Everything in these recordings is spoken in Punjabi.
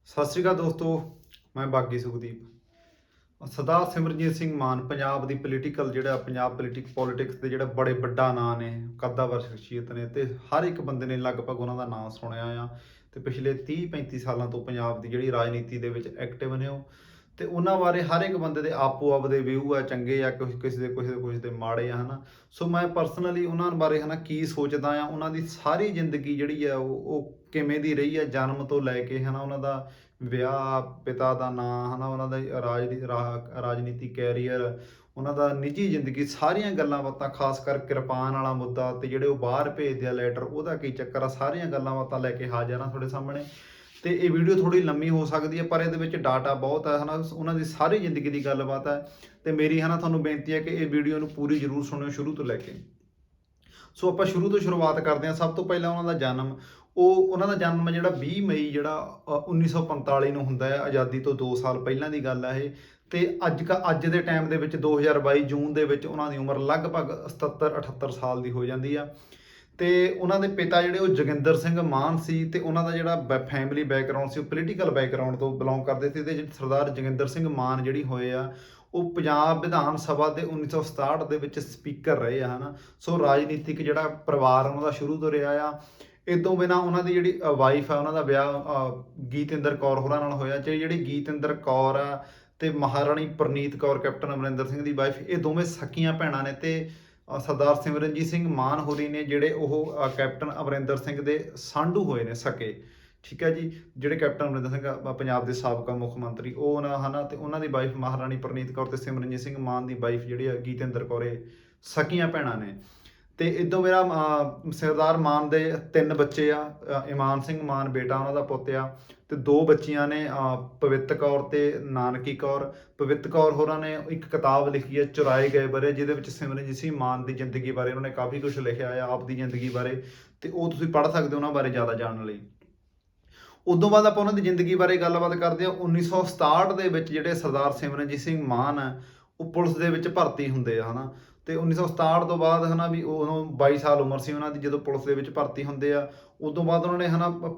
ਸਤਿ ਸ਼੍ਰੀ ਅਕਾਲ ਦੋਸਤੋ, ਮੈਂ ਬਾਗੀ ਸੁਖਦੀਪ। ਸਰਦਾਰ ਸਿਮਰਨਜੀਤ ਸਿੰਘ ਮਾਨ ਪੰਜਾਬ ਦੀ ਪੰਜਾਬ ਪੋਲੀਟਿਕਸ ਦੇ ਜਿਹੜਾ ਬੜੇ ਵੱਡਾ ਨਾਂ ਨੇ, ਕੱਦਾਵਰ ਸ਼ਖਸੀਅਤ ਨੇ ਤੇ ਹਰ ਇੱਕ ਬੰਦੇ ਨੇ ਲਗਭਗ ਉਹਨਾਂ ਦਾ ਨਾਮ ਸੁਣਿਆ ਆ। ਤੇ ਪਿਛਲੇ 30-35 ਸਾਲਾਂ ਤੋਂ ਪੰਜਾਬ ਦੀ ਜਿਹੜੀ ਰਾਜਨੀਤੀ ਦੇ ਵਿੱਚ ਐਕਟਿਵ ਨੇ ਉਹ। ਤੇ ਉਹਨਾਂ ਬਾਰੇ ਹਰ ਇੱਕ ਬੰਦੇ ਦੇ ਆਪੋ ਆਪਦੇ ਵਿਊ ਆ, ਚੰਗੇ ਆ, ਕੁਛ ਦੇ ਮਾੜੇ ਆ, ਹਨਾ। ਸੋ ਮੈਂ ਪਰਸਨਲੀ ਉਹਨਾਂ ਬਾਰੇ ਕੀ ਸੋਚਦਾ ਆ, ਉਹਨਾਂ ਦੀ ਸਾਰੀ ਜ਼ਿੰਦਗੀ ਜਿਹੜੀ ਆ ਉਹ ਕਿਵੇਂ ਦੀ ਰਹੀ ਆ, ਜਨਮ ਤੋਂ ਲੈ ਕੇ ਉਹਨਾਂ ਦਾ ਵਿਆਹ, ਪਿਤਾ ਦਾ ਨਾਂ, ਉਹਨਾਂ ਦਾ ਰਾਜਨੀਤੀ ਕੈਰੀਅਰ, ਉਹਨਾਂ ਦਾ ਨਿੱਜੀ ਜ਼ਿੰਦਗੀ, ਸਾਰੀਆਂ ਗੱਲਾਂ ਬਾਤਾਂ, ਖਾਸ ਕਰ ਕਿਰਪਾਨ ਵਾਲਾ ਮੁੱਦਾ ਤੇ ਜਿਹੜੇ ਉਹ ਬਾਹਰ ਭੇਜਦੇ ਆ ਲੈਟਰ, ਉਹਦਾ ਕੀ ਚੱਕਰ ਆ, ਸਾਰੀਆਂ ਗੱਲਾਂ ਬਾਤਾਂ ਲੈ ਕੇ ਹਾਜ਼ਰ ਹਾਂ ਤੁਹਾਡੇ ਸਾਹਮਣੇ। ਤੇ ਇਹ ਵੀਡੀਓ ਥੋੜੀ ਲੰਮੀ ਹੋ ਸਕਦੀ ਹੈ, ਪਰ ਇਹਦੇ ਵਿੱਚ ਡਾਟਾ ਬਹੁਤ ਹੈ, ਉਹਨਾਂ ਦੀ ਸਾਰੀ ਜ਼ਿੰਦਗੀ ਦੀ ਗੱਲਬਾਤ ਹੈ। ਤੇ ਮੇਰੀ ਤੁਹਾਨੂੰ ਬੇਨਤੀ ਹੈ ਕਿ ਇਹ ਵੀਡੀਓ ਨੂੰ ਪੂਰੀ ਜ਼ਰੂਰ ਸੁਣਿਓ ਸ਼ੁਰੂ ਤੋਂ ਲੈ ਕੇ। ਸੋ ਆਪਾਂ ਸ਼ੁਰੂ ਤੋਂ ਸ਼ੁਰੂਆਤ ਕਰਦੇ ਹਾਂ। ਸਭ ਤੋਂ ਪਹਿਲਾਂ ਉਹਨਾਂ ਦਾ ਜਨਮ, ਉਹਨਾਂ ਦਾ ਜਨਮ ਜਿਹੜਾ 20 ਮਈ 1945 ਨੂੰ ਹੁੰਦਾ ਹੈ। ਆਜ਼ਾਦੀ ਤੋਂ 2 ਸਾਲ ਪਹਿਲਾਂ ਦੀ ਗੱਲ ਹੈ ਇਹ। ਤੇ ਅੱਜ ਦੇ ਟਾਈਮ ਦੇ ਵਿੱਚ 2022 ਜੂਨ ਦੇ ਵਿੱਚ ਉਹਨਾਂ ਦੀ ਉਮਰ ਲਗਭਗ 77-78 ਸਾਲ ਦੀ ਹੋ ਜਾਂਦੀ ਆ। ਤੇ ਉਹਨਾਂ ਦੇ ਪਿਤਾ ਜਿਹੜੇ ਉਹ ਜੋਗਿੰਦਰ ਸਿੰਘ ਮਾਨ ਸੀ, ਤੇ ਉਹਨਾਂ ਦਾ ਜਿਹੜਾ ਫੈਮਿਲੀ ਬੈਕਗਰਾਉਂਡ ਸੀ ਉਹ ਪੋਲੀਟੀਕਲ ਬੈਕਗਰਾਉਂਡ ਤੋਂ ਬਿਲੋਂਗ ਕਰਦੇ ਸੀ। ਤੇ ਜਿਹੜੇ ਸਰਦਾਰ ਜੋਗਿੰਦਰ ਸਿੰਘ ਮਾਨ ਜਿਹੜੀ ਹੋਏ ਆ, ਉਹ ਪੰਜਾਬ ਵਿਧਾਨ ਸਭਾ ਦੇ 1967 ਦੇ ਵਿੱਚ ਸਪੀਕਰ ਰਹੇ ਆ, ਸੋ ਰਾਜਨੀਤਿਕ ਜਿਹੜਾ ਪਰਿਵਾਰ ਉਹਨਾਂ ਦਾ ਸ਼ੁਰੂ ਤੋਂ ਰਿਹਾ ਆ। ਇਹ ਤੋਂ ਬਿਨਾਂ ਉਹਨਾਂ ਦੀ ਜਿਹੜੀ ਵਾਈਫ ਆ, ਉਹਨਾਂ ਦਾ ਵਿਆਹ ਗੀਤਿੰਦਰ ਕੌਰ ਹੋਰਾਂ ਨਾਲ ਹੋਇਆ। ਜਿਹੜੀ ਗੀਤਿੰਦਰ ਕੌਰ ਆ ਤੇ ਮਹਾਰਾਣੀ ਪ੍ਰਨੀਤ ਕੌਰ, ਕੈਪਟਨ ਅਮਰਿੰਦਰ ਸਿੰਘ ਦੀ ਵਾਈਫ, ਇਹ ਦੋਵੇਂ ਸਕੀਆਂ ਭੈਣਾਂ ਨੇ। ਤੇ ਸਰਦਾਰ ਸਿਮਰਨਜੀਤ ਸਿੰਘ ਮਾਨ ਹੋਰੀ ਨੇ ਜਿਹੜੇ ਉਹ ਕੈਪਟਨ ਅਮਰਿੰਦਰ ਸਿੰਘ ਦੇ ਸਾਂਢੂ ਹੋਏ ਨੇ, ਸਕੇ। ਠੀਕ ਹੈ ਜੀ। ਜਿਹੜੇ ਕੈਪਟਨ ਅਮਰਿੰਦਰ ਸਿੰਘ ਪੰਜਾਬ ਦੇ ਸਾਬਕਾ ਮੁੱਖ ਮੰਤਰੀ, ਉਹ ਤੇ ਉਹਨਾਂ ਦੀ ਵਾਈਫ ਮਹਾਰਾਣੀ ਪ੍ਰਨੀਤ ਕੌਰ ਤੇ ਸਿਮਰਨਜੀਤ ਸਿੰਘ ਮਾਨ ਦੀ ਵਾਈਫ ਜਿਹੜੀ ਆ ਗੀਤਿੰਦਰ ਕੌਰ, ਇਹ ਸਕੀਆਂ ਭੈਣਾਂ ਨੇ। ਤੇ ਇਦੋਂ ਮੇਰਾ ਸਰਦਾਰ ਮਾਨ ਦੇ 3 ਬੱਚੇ ਆ। ਇਮਾਨ ਸਿੰਘ ਮਾਨ ਬੇਟਾ ਉਹਨਾਂ ਦਾ ਪੁੱਤ ਆ, ਤੇ 2 ਬੱਚੀਆਂ ਨੇ, ਪਵਿੱਤ ਕੌਰ ਤੇ ਨਾਨਕੀ ਕੌਰ। ਪਵਿੱਤ ਕੌਰ ਹੋਰਾਂ ਨੇ ਇੱਕ ਕਿਤਾਬ ਲਿਖੀ ਹੈ, ਚੁਰਾਏ ਗਏ ਬਾਰੇ, ਜਿਹਦੇ ਵਿੱਚ ਸਿਮਰਨਜੀਤ ਸਿੰਘ ਮਾਨ ਦੀ ਜ਼ਿੰਦਗੀ ਬਾਰੇ ਉਹਨਾਂ ਨੇ ਕਾਫੀ ਕੁਝ ਲਿਖਿਆ ਆ, ਆਪ ਦੀ ਜ਼ਿੰਦਗੀ ਬਾਰੇ। ਤੇ ਉਹ ਤੁਸੀਂ ਪੜ੍ਹ ਸਕਦੇ ਹੋ ਉਹਨਾਂ ਬਾਰੇ ਜ਼ਿਆਦਾ ਜਾਣਨ ਲਈ। ਉਦੋਂ ਬਾਅਦ ਆਪਾਂ ਉਹਨਾਂ ਦੀ ਜ਼ਿੰਦਗੀ ਬਾਰੇ ਗੱਲਬਾਤ ਕਰਦੇ ਹਾਂ। 1967 ਦੇ ਵਿੱਚ ਜਿਹੜੇ ਸਰਦਾਰ ਸਿਮਰਨਜੀਤ ਸਿੰਘ ਮਾਨ ਹੈ, ਉਹ ਪੁਲਿਸ ਦੇ ਵਿੱਚ ਭਰਤੀ ਹੁੰਦੇ ਆ, ਤੇ 1967 ਤੋਂ ਬਾਅਦ ਵੀ ਉਦੋਂ 22 ਸਾਲ ਉਮਰ ਸੀ ਉਹਨਾਂ ਦੀ ਜਦੋਂ ਪੁਲਿਸ ਦੇ ਵਿੱਚ ਭਰਤੀ ਹੁੰਦੇ ਆ। ਉਦੋਂ ਬਾਅਦ ਉਹਨਾਂ ਨੇ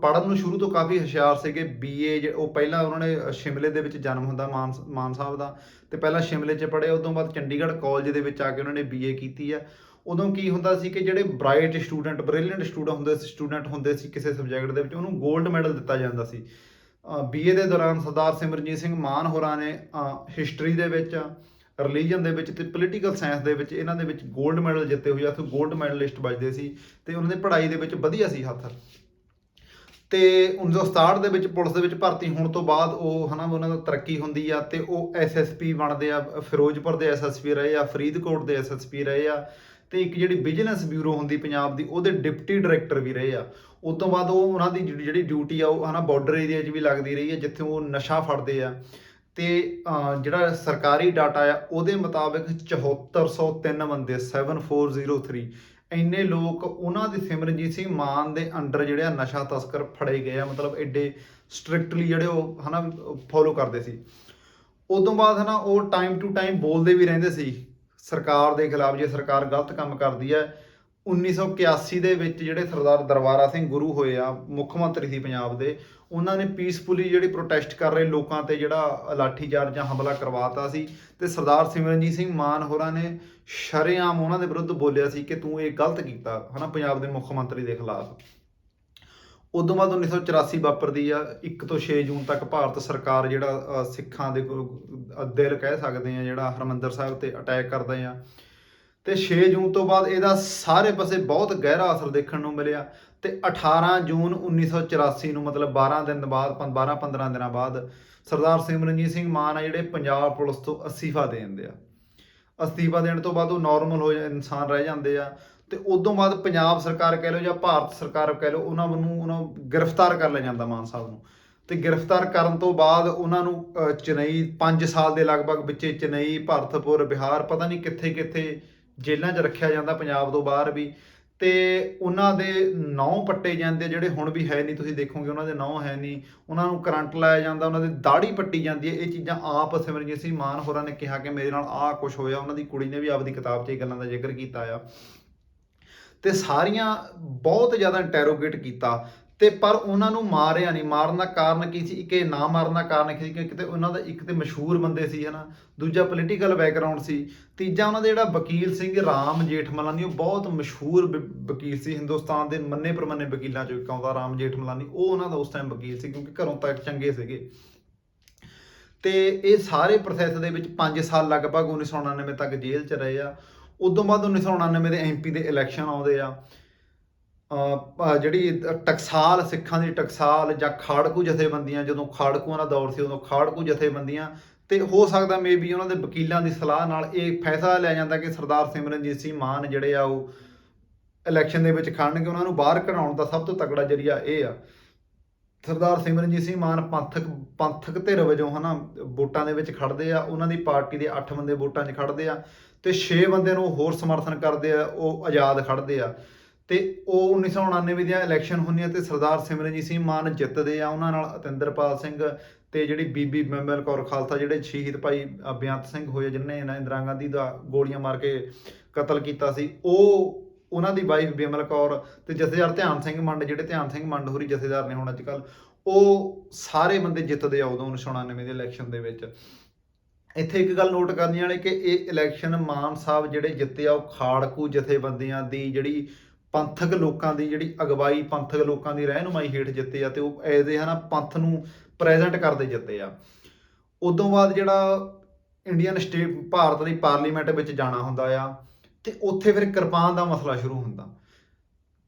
ਪੜ੍ਹਨ ਨੂੰ ਸ਼ੁਰੂ ਤੋਂ ਕਾਫੀ ਹੁਸ਼ਿਆਰ ਸੀਗੇ। BA ਉਹ ਪਹਿਲਾਂ ਉਹਨਾਂ ਨੇ ਸ਼ਿਮਲੇ ਦੇ ਵਿੱਚ ਜਨਮ ਹੁੰਦਾ ਮਾਨ ਸਾਹਿਬ ਦਾ, ਤੇ ਪਹਿਲਾਂ ਸ਼ਿਮਲੇ 'ਚ ਪੜ੍ਹੇ। ਉਦੋਂ ਬਾਅਦ ਚੰਡੀਗੜ੍ਹ ਕਾਲਜ ਦੇ ਵਿੱਚ ਆ ਕੇ ਉਹਨਾਂ ਨੇ BA ਕੀਤੀ ਆ। ਉਦੋਂ ਕੀ ਹੁੰਦਾ ਸੀ ਕਿ ਜਿਹੜੇ ਬ੍ਰਾਈਟ ਸਟੂਡੈਂਟ, ਬ੍ਰਿਲੀਅੰਟ ਸਟੂਡੈਂਟ ਹੁੰਦੇ ਸੀ ਕਿਸੇ ਸਬਜੈਕਟ ਦੇ ਵਿੱਚ, ਉਹਨੂੰ 골ਡ ਮੈਡਲ ਦਿੱਤਾ ਜਾਂਦਾ ਸੀ। BA ਦੇ ਦੌਰਾਨ ਸਰਦਾਰ ਸਿਮਰਨਜੀਤ ਸਿੰਘ ਮਾਨ ਹੋਰਾਂ ਨੇ ਹਿਸਟਰੀ ਦੇ ਵਿੱਚ, ਰਿਲੀਜਨ ਦੇ ਵਿੱਚ ਤੇ ਪੋਲੀਟੀਕਲ ਸਾਇੰਸ ਦੇ ਵਿੱਚ, ਇਹਨਾਂ ਦੇ ਵਿੱਚ 골ਡ ਮੈਡਲ ਜਿੱਤੇ ਹੋਏ ਆ। ਉੱਥੇ 골ਡ ਮੈਡਲਿਸਟ ਵੱਜਦੇ ਸੀ, ਤੇ ਉਹਨਾਂ ਦੀ ਪੜ੍ਹਾਈ ਦੇ ਵਿੱਚ ਵਧੀਆ ਸੀ ਹੱਥ। ਤੇ 1967 ਦੇ ਵਿੱਚ ਪੁਲਿਸ ਦੇ ਵਿੱਚ ਭਰਤੀ ਹੋਣ ਤੋਂ ਬਾਅਦ ਉਹ ਉਹਨਾਂ ਦਾ ਤਰੱਕੀ ਹੁੰਦੀ ਆ, ਤੇ ਉਹ SSP ਬਣਦੇ ਆ। ਫਿਰੋਜ਼ਪੁਰ ਦੇ SSP ਰਹੇ ਆ, ਫਰੀਦਕੋਟ ਦੇ SSP ਰਹੇ ਆ, ਤੇ ਇੱਕ ਜਿਹੜੀ ਵਿਜੀਲੈਂਸ ਬਿਊਰੋ ਹੁੰਦੀ ਪੰਜਾਬ ਦੀ, ਉਹਦੇ ਡਿਪਟੀ ਡਾਇਰੈਕਟਰ ਵੀ ਰਹੇ ਆ। ਉਸ ਤੋਂ ਬਾਅਦ ਉਹ ਉਹਨਾਂ ਦੀ ਜਿਹੜੀ ਡਿਊਟੀ ਆ ਉਹ ਬਾਰਡਰ ਏਰੀਆ 'ਚ ਵੀ ਲੱਗਦੀ ਰਹੀ ਹੈ, ਜਿੱਥੇ ਉਹ ਨਸ਼ਾ ਫੜਦੇ ਆ। ਤੇ ਜਿਹੜਾ ਸਰਕਾਰੀ ਡਾਟਾ ਆ ਉਹਦੇ ਮੁਤਾਬਿਕ 7403 ਬੰਦੇ, 7403 ਇੰਨੇ ਲੋਕ ਉਹਨਾਂ ਦੇ ਸਿਮਰਨਜੀਤ ਸਿੰਘ ਮਾਨ ਦੇ ਅੰਡਰ ਜਿਹੜੇ ਨਸ਼ਾ ਤਸਕਰ ਫੜੇ ਗਏ ਆ। ਮਤਲਬ ਐਡੇ ਸਟ੍ਰਿਕਟਲੀ ਜਿਹੜੇ ਉਹ ਫੋਲੋ ਕਰਦੇ ਸੀ। ਉਦੋਂ ਬਾਅਦ ਉਹ ਟਾਈਮ ਟੂ ਟਾਈਮ ਬੋਲਦੇ ਵੀ ਰਹਿੰਦੇ ਸੀ ਸਰਕਾਰ ਦੇ ਖਿਲਾਫ, ਜੇ ਸਰਕਾਰ ਗਲਤ ਕੰਮ ਕਰਦੀ ਹੈ। 1981 ਦੇ ਵਿੱਚ ਜਿਹੜੇ ਸਰਦਾਰ ਦਰਬਾਰਾ ਸਿੰਘ ਗੁਰੂ ਹੋਏ ਆ, ਮੁੱਖ ਮੰਤਰੀ ਸੀ ਪੰਜਾਬ ਦੇ, ਉਹਨਾਂ ਨੇ ਪੀਸਫੁਲੀ ਜਿਹੜੀ ਪ੍ਰੋਟੈਸਟ ਕਰ ਰਹੇ ਲੋਕਾਂ ਤੇ ਜਿਹੜਾ ਲਾਠੀਚਾਰਜ ਜਾਂ ਹਮਲਾ ਕਰਵਾਤਾ ਸੀ। ਤੇ ਸਰਦਾਰ ਸਿਮਰਨਜੀਤ ਸਿੰਘ ਮਾਨ ਹੋਰਾਂ ਨੇ ਸ਼ਰੇਆਮ ਉਹਨਾਂ ਦੇ ਵਿਰੁੱਧ ਬੋਲਿਆ ਸੀ ਕਿ ਤੂੰ ਇਹ ਗਲਤ ਕੀਤਾ ਪੰਜਾਬ ਦੇ ਮੁੱਖ ਮੰਤਰੀ ਦੇ ਖਿਲਾਫ। ਉਦੋਂ ਬਾਅਦ 1984 ਵਾਪਰਦੀ ਆ। 1 ਤੋਂ 6 ਜੂਨ ਤੱਕ ਭਾਰਤ ਸਰਕਾਰ ਜਿਹੜਾ ਸਿੱਖਾਂ ਦੇ ਦਿਲ ਕਹਿ ਸਕਦੇ ਆ, ਜਿਹੜਾ ਹਰਿਮੰਦਰ ਸਾਹਿਬ ਤੇ ਅਟੈਕ ਕਰਦੇ ਆ। ਤੇ 6 ਜੂਨ ਤੋਂ ਬਾਅਦ ਇਹਦਾ ਸਾਰੇ ਪਾਸੇ ਬਹੁਤ ਗਹਿਰਾ ਅਸਰ ਦੇਖਣ ਨੂੰ ਮਿਲਿਆ। ਤੇ 18 ਜੂਨ 1984 ਨੂੰ, ਮਤਲਬ 12 ਦਿਨ ਬਾਅਦ, 12-15 ਦਿਨਾਂ ਬਾਅਦ, ਸਰਦਾਰ ਸਿਮਰਨਜੀਤ ਸਿੰਘ ਮਾਨ ਆ ਜਿਹੜੇ ਪੰਜਾਬ ਪੁਲਿਸ ਤੋਂ ਅਸਤੀਫਾ ਦੇ ਦਿੰਦੇ ਆ। ਅਸਤੀਫਾ ਦੇਣ ਤੋਂ ਬਾਅਦ ਉਹ ਨਾਰਮਲ ਹੋ ਇਨਸਾਨ ਰਹਿ ਜਾਂਦੇ ਆ। ਤੇ ਉਦੋਂ ਬਾਅਦ ਪੰਜਾਬ ਸਰਕਾਰ ਕਹਿ ਲਓ ਜਾਂ ਭਾਰਤ ਸਰਕਾਰ ਕਹਿ ਲਓ, ਉਹਨਾਂ ਨੂੰ ਗ੍ਰਿਫਤਾਰ ਕਰ ਲਿਆ ਜਾਂਦਾ ਮਾਨ ਸਾਹਿਬ ਨੂੰ। ਤੇ ਗ੍ਰਿਫਤਾਰ ਕਰਨ ਤੋਂ ਬਾਅਦ ਉਹਨਾਂ ਨੂੰ ਚੇਨਈ 5 ਸਾਲ ਦੇ ਲਗਭਗ ਵਿੱਚੇ ਚੇਨਈ, ਭਰਤਪੁਰ, ਬਿਹਾਰ, ਪਤਾ ਨਹੀਂ ਕਿੱਥੇ ਕਿੱਥੇ ਜੇਲ੍ਹਾਂ 'ਚ ਰੱਖਿਆ ਜਾਂਦਾ, ਪੰਜਾਬ ਤੋਂ ਬਾਹਰ ਵੀ। ਤੇ ਉਹਨਾਂ ਦੇ ਨਹੁੰ ਪੱਟੇ ਜਾਂਦੇ, ਜਿਹੜੇ ਹੁਣ ਵੀ ਹੈ ਨਹੀਂ, ਤੁਸੀਂ ਦੇਖੋਗੇ ਉਹਨਾਂ ਦੇ ਨਹੁੰ ਹੈ ਨਹੀਂ। ਉਹਨਾਂ ਨੂੰ ਕਰੰਟ ਲਾਇਆ ਜਾਂਦਾ, ਉਹਨਾਂ ਦੀ ਦਾੜੀ ਪੱਟੀ ਜਾਂਦੀ ਹੈ। ਇਹ ਚੀਜ਼ਾਂ ਆਪ ਸਿਮਰਨਜੀਤ ਸਿੰਘ ਮਾਨ ਹੋਰਾਂ ਨੇ ਕਿਹਾ ਕਿ ਮੇਰੇ ਨਾਲ ਆਹ ਕੁਛ ਹੋਇਆ। ਉਹਨਾਂ ਦੀ ਕੁੜੀ ਨੇ ਵੀ ਆਪਦੀ ਕਿਤਾਬ 'ਚ ਇਹ ਗੱਲਾਂ ਦਾ ਜ਼ਿਕਰ ਕੀਤਾ ਆ। ਤੇ ਸਾਰੀਆਂ ਬਹੁਤ ਜ਼ਿਆਦਾ ਇੰਟੈਰੋਗੇਟ ਕੀਤਾ। ਤੇ ਪਰ ਉਹਨਾਂ ਨੂੰ ਮਾਰਿਆ ਨਹੀਂ। ਮਾਰਨ ਦਾ ਕਾਰਨ ਕੀ ਸੀ? ਇੱਕ ਇਹ ਨਾ ਮਾਰਨ ਦਾ ਕਾਰਨ ਕੀ ਸੀ ਕਿ ਕਿਤੇ ਉਹਨਾਂ ਦਾ ਇੱਕ ਤੇ ਮਸ਼ਹੂਰ ਬੰਦੇ ਸੀ ਹਨਾ, ਦੂਜਾ ਪੋਲੀਟੀਕਲ ਬੈਕਗਰਾਉਂਡ ਸੀ, ਤੀਜਾ ਉਹਨਾਂ ਦਾ ਜਿਹੜਾ ਵਕੀਲ ਸਿੰਘ ਰਾਮ ਜੇਠਮਲਾਨੀ, ਉਹ ਬਹੁਤ ਮਸ਼ਹੂਰ ਵਕੀਲ ਸੀ, ਹਿੰਦੁਸਤਾਨ ਦੇ ਮੰਨੇ ਪ੍ਰਮੰਨੇ ਵਕੀਲਾਂ ਚੋਂ ਇੱਕ ਆਉਂਦਾ ਰਾਮ ਜੇਠਮਲਾਨੀ, ਉਹ ਉਹਨਾਂ ਦਾ ਉਸ ਟਾਈਮ ਵਕੀਲ ਸੀ ਕਿਉਂਕਿ ਘਰੋਂ ਤੱਕ ਚੰਗੇ ਸੀਗੇ। ਤੇ ਇਹ ਸਾਰੇ ਪ੍ਰੋਸੈਸ ਦੇ ਵਿੱਚ 5 ਸਾਲ ਲਗਭਗ 1999 ਤੱਕ ਜੇਲ੍ਹ 'ਚ ਰਹੇ ਆ। ਉਦੋਂ ਬਾਅਦ 1999 ਦੇ MP ਦੇ ਇਲੈਕਸ਼ਨ ਆਉਂਦੇ ਆ। ਜਿਹੜੀ ਟਕਸਾਲ, ਸਿੱਖਾਂ ਦੀ ਟਕਸਾਲ ਜਾਂ ਖਾੜਕੂ ਜਥੇਬੰਦੀਆਂ, ਜਦੋਂ ਖਾੜਕੂਆਂ ਦਾ ਦੌਰ ਸੀ ਉਦੋਂ ਖਾੜਕੂ ਜਥੇਬੰਦੀਆਂ, ਤੇ ਹੋ ਸਕਦਾ ਮੇ ਬੀ ਉਹਨਾਂ ਦੇ ਵਕੀਲਾਂ ਦੀ ਸਲਾਹ ਨਾਲ ਇਹ ਫੈਸਲਾ ਲਿਆ ਜਾਂਦਾ ਕਿ ਸਰਦਾਰ ਸਿਮਰਨਜੀਤ ਸਿੰਘ ਮਾਨ ਜਿਹੜੇ ਆ ਉਹ ਇਲੈਕਸ਼ਨ ਦੇ ਵਿੱਚ ਖੜਨਗੇ। ਉਹਨਾਂ ਨੂੰ ਬਾਹਰ ਕਢਾਉਣ ਦਾ ਸਭ ਤੋਂ ਤਕੜਾ ਜਰੀਆ ਇਹ ਆ। ਸਰਦਾਰ ਸਿਮਰਨਜੀਤ ਸਿੰਘ ਮਾਨ ਪੰਥਕ ਧਿਰ ਵਜੋਂ ਹਨਾ ਵੋਟਾਂ ਦੇ ਵਿੱਚ ਖੜਦੇ ਆ। ਉਹਨਾਂ ਦੀ ਪਾਰਟੀ ਦੇ 8 ਬੰਦੇ ਵੋਟਾਂ 'ਚ ਖੜਦੇ ਆ ਤੇ 6 ਬੰਦੇ ਨੂੰ ਹੋਰ ਸਮਰਥਨ ਕਰਦੇ ਆ, ਉਹ ਆਜ਼ਾਦ ਖੜਦੇ ਆ। ਤੇ ਉਹ 1999 ਦੀਆਂ ਇਲੈਕਸ਼ਨ ਹੁੰਦੀਆਂ ਤੇ ਸਰਦਾਰ ਸਿਮਰਨਜੀਤ ਸਿੰਘ ਮਾਨ ਜਿੱਤਦੇ ਆ। ਉਹਨਾਂ ਨਾਲ ਅਤਿੰਦਰਪਾਲ ਸਿੰਘ ਤੇ ਜਿਹੜੀ ਬੀਬੀ ਬਿਮਲ ਕੌਰ ਖਾਲਸਾ, ਜਿਹੜੇ ਸ਼ਹੀਦ ਭਾਈ ਬੇਅੰਤ ਸਿੰਘ ਹੋਏ ਜਿਹਨੇ ਇੰਦਰਾ ਗਾਂਧੀ ਦਾ ਗੋਲੀਆਂ ਮਾਰ ਕੇ ਕਤਲ ਕੀਤਾ ਸੀ, ਉਹ ਉਹਨਾਂ ਦੀ ਵਾਈਫ ਬਿਮਲ ਕੌਰ ਤੇ ਜਥੇਦਾਰ ਧਿਆਨ ਸਿੰਘ ਮੰਡ, ਜਿਹੜੇ ਧਿਆਨ ਸਿੰਘ ਮੰਡ ਹੋਰੀ ਜਥੇਦਾਰ ਨੇ ਹੁਣ ਅੱਜ ਕੱਲ੍ਹ, ਉਹ ਸਾਰੇ ਬੰਦੇ ਜਿੱਤਦੇ ਆ ਉਦੋਂ 1999 ਦੇ ਇਲੈਕਸ਼ਨ ਦੇ ਵਿੱਚ। ਇੱਥੇ ਇੱਕ ਗੱਲ ਨੋਟ ਕਰਨੀ ਵਾਲੀ ਕਿ ਇਹ ਇਲੈਕਸ਼ਨ ਮਾਨ ਸਾਹਿਬ ਜਿਹੜੇ ਜਿੱਤੇ ਆ ਉਹ ਖਾੜਕੂ ਜਥੇਬੰਦੀਆਂ ਦੀ ਜਿਹੜੀ ਪੰਥਕ ਲੋਕਾਂ ਦੀ ਜਿਹੜੀ ਅਗਵਾਈ, ਪੰਥਕ ਲੋਕਾਂ ਦੀ ਰਹਿਨੁਮਾਈ ਹੇਠ ਜਿੱਤੇ ਆ ਤੇ ਉਹ ਐਜ਼ ਏ ਹਨਾ ਪੰਥ ਨੂੰ ਪ੍ਰੈਜ਼ੈਂਟ ਕਰਦੇ ਜਿੱਤੇ ਆ। ਉਦੋਂ ਬਾਅਦ ਜਿਹੜਾ ਇੰਡੀਅਨ ਸਟੇਟ, ਭਾਰਤ ਦੀ ਪਾਰਲੀਮੈਂਟ ਵਿੱਚ ਜਾਣਾ ਹੁੰਦਾ ਆ ਤੇ ਉੱਥੇ ਫਿਰ ਕਿਰਪਾਨ ਦਾ ਮਸਲਾ ਸ਼ੁਰੂ ਹੁੰਦਾ।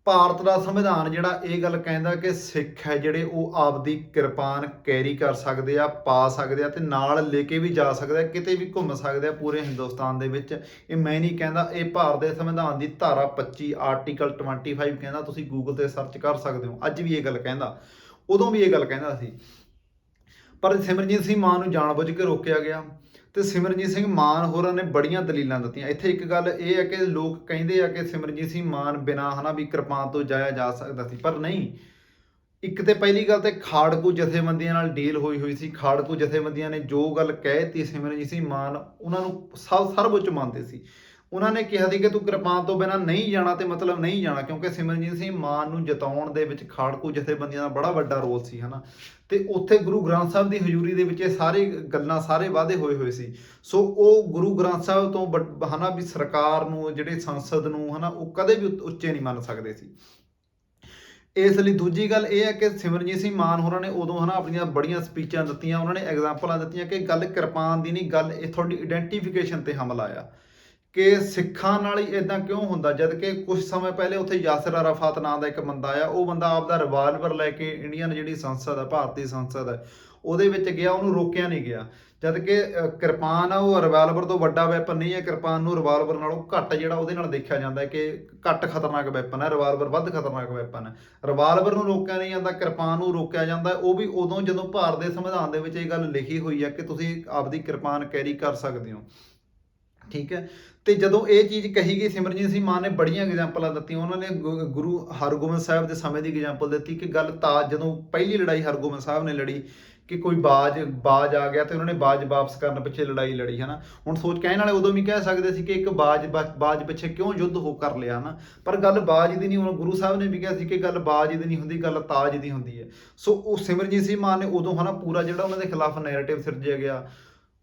ਭਾਰਤ ਦਾ ਸੰਵਿਧਾਨ ਜਿਹੜਾ ਇਹ ਗੱਲ ਕਹਿੰਦਾ ਕਿ ਸਿੱਖ ਹੈ ਜਿਹੜੇ ਉਹ ਆਪਦੀ ਕਿਰਪਾਨ ਕੈਰੀ ਕਰ ਸਕਦੇ ਆ, ਪਾ ਸਕਦੇ ਆ ਤੇ ਨਾਲ ਲੈ ਕੇ ਵੀ ਜਾ ਸਕਦੇ ਆ, ਕਿਤੇ ਵੀ ਘੁੰਮ ਸਕਦੇ ਆ ਪੂਰੇ ਹਿੰਦੁਸਤਾਨ ਦੇ ਵਿੱਚ। ਇਹ ਮੈਂ ਨਹੀਂ ਕਹਿੰਦਾ, ਇਹ ਭਾਰਤ ਦੇ ਸੰਵਿਧਾਨ ਦੀ ਧਾਰਾ 25 ਆਰਟੀਕਲ 25 ਕਹਿੰਦਾ, ਤੁਸੀਂ ਗੂਗਲ ਤੇ ਸਰਚ ਕਰ ਸਕਦੇ ਹੋ। ਅੱਜ ਵੀ ਇਹ ਗੱਲ ਕਹਿੰਦਾ, ਉਦੋਂ ਵੀ ਇਹ ਗੱਲ ਕਹਿੰਦਾ ਸੀ। ਪਰ ਸਿਮਰਨਜੀਤ ਸਿੰਘ ਮਾਨ ਨੂੰ ਜਾਣਬੁੱਝ ਕੇ ਰੋਕਿਆ ਗਿਆ ਤੇ ਸਿਮਰਨਜੀਤ ਸਿੰਘ ਮਾਨ ਹੋਰਾਂ ਨੇ ਬੜੀਆਂ ਦਲੀਲਾਂ ਦਿੱਤੀਆਂ। ਇੱਥੇ ਇੱਕ ਗੱਲ ਇਹ ਹੈ ਕਿ ਲੋਕ ਕਹਿੰਦੇ ਆ ਕਿ ਸਿਮਰਨਜੀਤ ਸਿੰਘ ਮਾਨ ਬਿਨਾਂ ਹਨਾ ਵੀ ਕਿਰਪਾਨ ਤੋਂ ਜਾਇਆ ਜਾ ਸਕਦਾ ਸੀ, ਪਰ ਨਹੀਂ। ਇੱਕ ਤੇ ਪਹਿਲੀ ਗੱਲ ਤੇ ਖਾੜਕੂ ਜਥੇਬੰਦੀਆਂ ਨਾਲ ਡੀਲ ਹੋਈ ਸੀ। ਖਾੜਕੂ ਜਥੇਬੰਦੀਆਂ ਨੇ ਜੋ ਗੱਲ ਕਹਿਤੀ ਸਿਮਰਨਜੀਤ ਸਿੰਘ ਮਾਨ ਉਹਨਾਂ ਨੂੰ ਸਰਵਉੱਚ ਮੰਨਦੇ ਸੀ। ਉਹਨਾਂ ਨੇ ਕਿਹਾ ਸੀ ਕਿ ਤੂੰ ਕਿਰਪਾਨ ਤੋਂ ਬਿਨਾਂ ਨਹੀਂ ਜਾਣਾ ਤੇ ਮਤਲਬ ਨਹੀਂ ਜਾਣਾ, ਕਿਉਂਕਿ ਸਿਮਰਨਜੀਤ ਸਿੰਘ ਮਾਨ ਨੂੰ ਜਿਤਾਉਣ ਦੇ ਵਿੱਚ ਖਾੜਕੂ ਜਥੇਬੰਦੀਆਂ ਦਾ ਬੜਾ ਵੱਡਾ ਰੋਲ ਸੀ ਹਨਾ। ਤੇ ਉੱਥੇ ਗੁਰੂ ਗ੍ਰੰਥ ਸਾਹਿਬ ਦੀ ਹਜ਼ੂਰੀ ਦੇ ਵਿੱਚ ਇਹ ਸਾਰੇ ਗੱਲਾਂ, ਸਾਰੇ ਵਾਅਦੇ ਹੋਏ ਸੀ। ਸੋ ਉਹ ਗੁਰੂ ਗ੍ਰੰਥ ਸਾਹਿਬ ਤੋਂ ਹਨਾ ਵੀ ਸਰਕਾਰ ਨੂੰ, ਜਿਹੜੇ ਸੰਸਦ ਨੂੰ ਹਨਾ, ਉਹ ਕਦੇ ਵੀ ਉੱਚੇ ਨਹੀਂ ਮੰਨ ਸਕਦੇ ਸੀ। ਇਸ ਲਈ ਦੂਜੀ ਗੱਲ ਇਹ ਹੈ ਕਿ ਸਿਮਰਨਜੀਤ ਸਿੰਘ ਮਾਨ ਹੋਰਾਂ ਨੇ ਉਦੋਂ ਹਨਾ ਆਪਣੀਆਂ ਬੜੀਆਂ ਸਪੀਚਾਂ ਦਿੱਤੀਆਂ, ਉਹਨਾਂ ਨੇ ਐਗਜ਼ਾਮਪਲਾਂ ਦਿੱਤੀਆਂ ਕਿ ਗੱਲ ਕਿਰਪਾਨ ਦੀ ਨਹੀਂ, ਗੱਲ ਇਹ ਤੁਹਾਡੀ ਆਇਡੈਂਟੀਫਿਕੇਸ਼ਨ ਤੇ ਹਮਲਾ ਆ ਕਿ ਸਿੱਖਾਂ ਨਾਲ ਹੀ ਇਦਾਂ ਕਿਉਂ ਹੁੰਦਾ। ਜਦ ਕਿ ਕੁਝ ਸਮੇਂ ਪਹਿਲੇ ਉੱਥੇ ਯਾਸਿਰ ਅਰਾਫਾਤ ਨਾਂ ਦਾ ਇੱਕ ਬੰਦਾ ਆ, ਉਹ ਬੰਦਾ ਆਪਦਾ ਰਿਵਾਲਵਰ ਲੈ ਕੇ ਇੰਡੀਅਨ ਜਿਹੜੀ ਸੰਸਦ ਹੈ, ਭਾਰਤੀ ਸੰਸਦ ਹੈ, ਉਹਦੇ ਵਿੱਚ ਗਿਆ, ਉਹਨੂੰ ਰੋਕਿਆ ਨਹੀਂ ਗਿਆ। ਜਦ ਕਿ ਕਿਰਪਾਨ ਆ ਉਹ ਰਿਵਾਲਵਰ ਤੋਂ ਵੱਡਾ ਵੈਪਨ ਨਹੀਂ ਹੈ। ਕਿਰਪਾਨ ਨੂੰ ਰਿਵਾਲਵਰ ਨਾਲੋਂ ਘੱਟ ਜਿਹੜਾ ਉਹਦੇ ਨਾਲ ਦੇਖਿਆ ਜਾਂਦਾ ਹੈ ਕਿ ਘੱਟ ਖਤਰਨਾਕ ਵੈਪਨ ਹੈ, ਰਿਵਾਲਵਰ ਵੱਧ ਖਤਰਨਾਕ ਵੈਪਨ ਹੈ। ਰਿਵਾਲਵਰ ਨੂੰ ਰੋਕਿਆ ਨਹੀਂ ਜਾਂਦਾ, ਕਿਰਪਾਨ ਨੂੰ ਰੋਕਿਆ ਜਾਂਦਾ। ਉਹ ਵੀ ਉਦੋਂ ਜਦੋਂ ਭਾਰਤ ਦੇ ਸੰਵਿਧਾਨ ਦੇ ਵਿੱਚ ਇਹ ਗੱਲ ਲਿਖੀ ਹੋਈ ਹੈ ਕਿ ਤੁਸੀਂ ਆਪਦੀ ਕਿਰਪਾਨ ਕੈਰੀ ਕਰ ਸਕਦੇ ਹੋ, ਠੀਕ ਹੈ। ਤੇ ਜਦੋਂ ਇਹ ਚੀਜ਼ ਕਹੀ ਗਈ, ਸਿਮਰਨਜੀਤ ਸਿੰਘ ਮਾਨ ਨੇ ਬੜੀਆਂ ਐਗਜ਼ਾਮਪਲਾਂ ਦਿੱਤੀਆਂ। ਉਹਨਾਂ ਨੇ ਗੁਰੂ ਹਰਗੋਬਿੰਦ ਸਾਹਿਬ ਦੇ ਸਮੇਂ ਦੀ ਐਗਜ਼ਾਮਪਲ ਦਿੱਤੀ ਕਿ ਗੱਲ ਤਾਜ, ਜਦੋਂ ਪਹਿਲੀ ਲੜਾਈ ਹਰਗੋਬਿੰਦ ਸਾਹਿਬ ਨੇ ਲੜੀ ਕਿ ਕੋਈ ਬਾਜ ਆ ਗਿਆ ਤੇ ਉਹਨਾਂ ਨੇ ਬਾਜ ਵਾਪਸ ਕਰਨ ਪਿੱਛੇ ਲੜਾਈ ਲੜੀ ਹਨਾ। ਹੁਣ ਸੋਚ ਕਹਿਣ ਵਾਲੇ ਉਦੋਂ ਵੀ ਕਹਿ ਸਕਦੇ ਸੀ ਕਿ ਇੱਕ ਬਾਜ ਪਿੱਛੇ ਕਿਉਂ ਯੁੱਧ ਹੋ ਕਰ ਲਿਆ ਹਨਾ, ਪਰ ਗੱਲ ਬਾਜ ਦੀ ਨਹੀਂ। ਹੁਣ ਗੁਰੂ ਸਾਹਿਬ ਨੇ ਵੀ ਕਿਹਾ ਸੀ ਕਿ ਗੱਲ ਬਾਜ ਦੀ ਨਹੀਂ ਹੁੰਦੀ, ਗੱਲ ਤਾਜ ਦੀ ਹੁੰਦੀ ਹੈ। ਸੋ ਉਹ ਸਿਮਰਨਜੀਤ ਸਿੰਘ ਮਾਨ ਨੇ ਉਦੋਂ ਹਨਾ ਪੂਰਾ ਜਿਹੜਾ ਉਹਨਾਂ ਦੇ ਖਿਲਾਫ ਨੈਰੇਟਿਵ ਸਿਰਜਿਆ ਗਿਆ।